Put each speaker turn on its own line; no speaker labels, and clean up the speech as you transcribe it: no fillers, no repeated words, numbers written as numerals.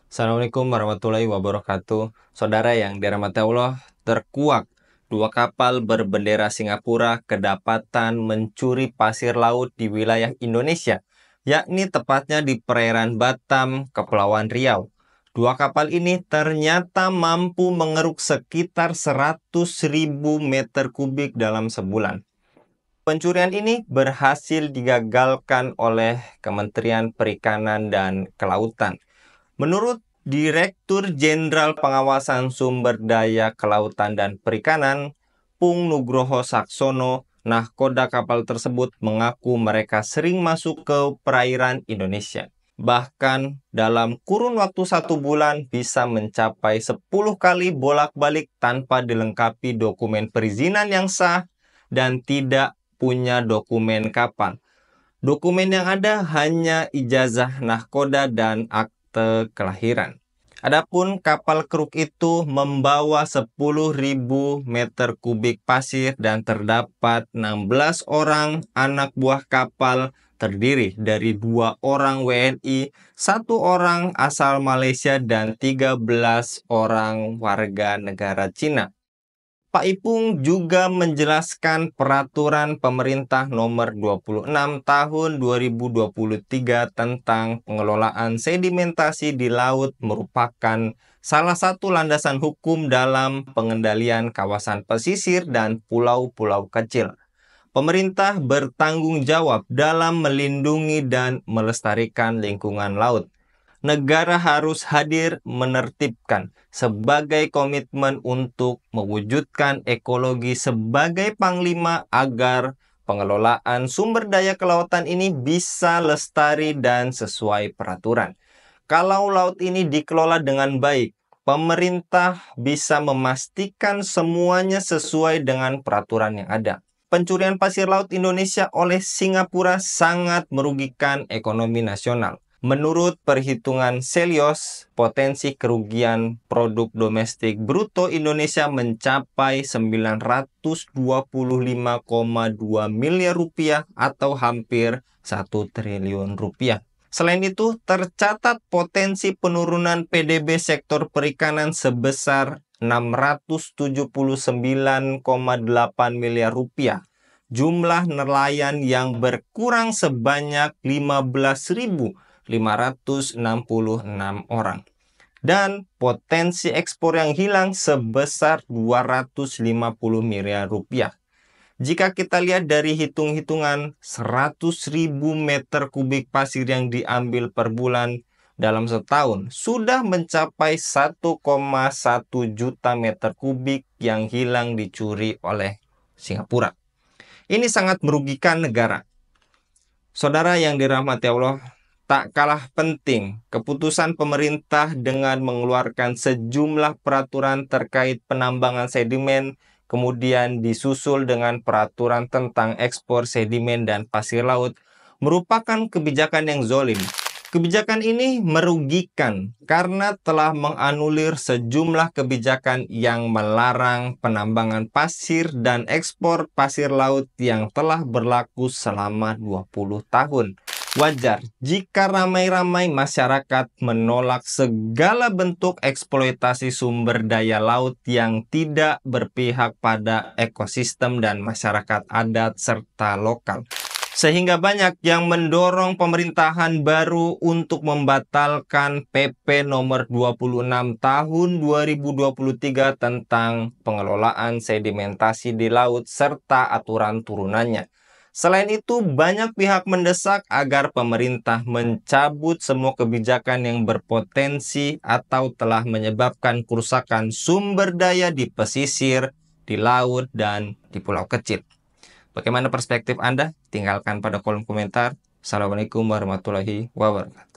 Assalamualaikum warahmatullahi wabarakatuh. Saudara yang dirahmati Allah, terkuak dua kapal berbendera Singapura kedapatan mencuri pasir laut di wilayah Indonesia, yakni tepatnya di perairan Batam, Kepulauan Riau. Dua kapal ini ternyata mampu mengeruk sekitar 100.000 meter kubik dalam sebulan. Pencurian ini berhasil digagalkan oleh Kementerian Perikanan dan Kelautan. Menurut Direktur Jenderal Pengawasan Sumber Daya Kelautan dan Perikanan, Pung Nugroho Saksono, nahkoda kapal tersebut mengaku mereka sering masuk ke perairan Indonesia. Bahkan dalam kurun waktu 1 bulan bisa mencapai 10 kali bolak-balik tanpa dilengkapi dokumen perizinan yang sah dan tidak punya dokumen kapal. Dokumen yang ada hanya ijazah nahkoda dan akte kelahiran. Adapun kapal keruk itu membawa 10.000 meter kubik pasir dan terdapat 16 orang anak buah kapal terdiri dari 2 orang WNI, 1 orang asal Malaysia dan 13 orang warga negara Cina. Pak Ipung juga menjelaskan peraturan pemerintah nomor 26 tahun 2023 tentang pengelolaan sedimentasi di laut merupakan salah satu landasan hukum dalam pengendalian kawasan pesisir dan pulau-pulau kecil. Pemerintah bertanggung jawab dalam melindungi dan melestarikan lingkungan laut. Negara harus hadir menertibkan sebagai komitmen untuk mewujudkan ekologi sebagai panglima agar pengelolaan sumber daya kelautan ini bisa lestari dan sesuai peraturan. Kalau laut ini dikelola dengan baik, pemerintah bisa memastikan semuanya sesuai dengan peraturan yang ada. Pencurian pasir laut Indonesia oleh Singapura sangat merugikan ekonomi nasional. Menurut perhitungan Selios, potensi kerugian produk domestik bruto Indonesia mencapai 925,2 miliar rupiah atau hampir 1 triliun rupiah. Selain itu, tercatat potensi penurunan PDB sektor perikanan sebesar 679,8 miliar rupiah. Jumlah nelayan yang berkurang sebanyak 15.566 orang. Dan potensi ekspor yang hilang sebesar 250 miliar rupiah. Jika kita lihat dari hitung-hitungan 100.000 meter kubik pasir yang diambil per bulan dalam setahun sudah mencapai 1,1 juta meter kubik yang hilang dicuri oleh Singapura. Ini sangat merugikan negara. Saudara yang dirahmati Allah, tak kalah penting keputusan pemerintah dengan mengeluarkan sejumlah peraturan terkait penambangan sedimen, kemudian disusul dengan peraturan tentang ekspor sedimen dan pasir laut, merupakan kebijakan yang zalim. Kebijakan ini merugikan karena telah menganulir sejumlah kebijakan yang melarang penambangan pasir dan ekspor pasir laut yang telah berlaku selama 20 tahun. Wajar jika ramai-ramai masyarakat menolak segala bentuk eksploitasi sumber daya laut yang tidak berpihak pada ekosistem dan masyarakat adat serta lokal. Sehingga banyak yang mendorong pemerintahan baru untuk membatalkan PP nomor 26 tahun 2023 tentang pengelolaan sedimentasi di laut serta aturan turunannya. Selain itu, banyak pihak mendesak agar pemerintah mencabut semua kebijakan yang berpotensi atau telah menyebabkan kerusakan sumber daya di pesisir, di laut, dan di pulau kecil. Bagaimana perspektif Anda? Tinggalkan pada kolom komentar. Assalamualaikum warahmatullahi wabarakatuh.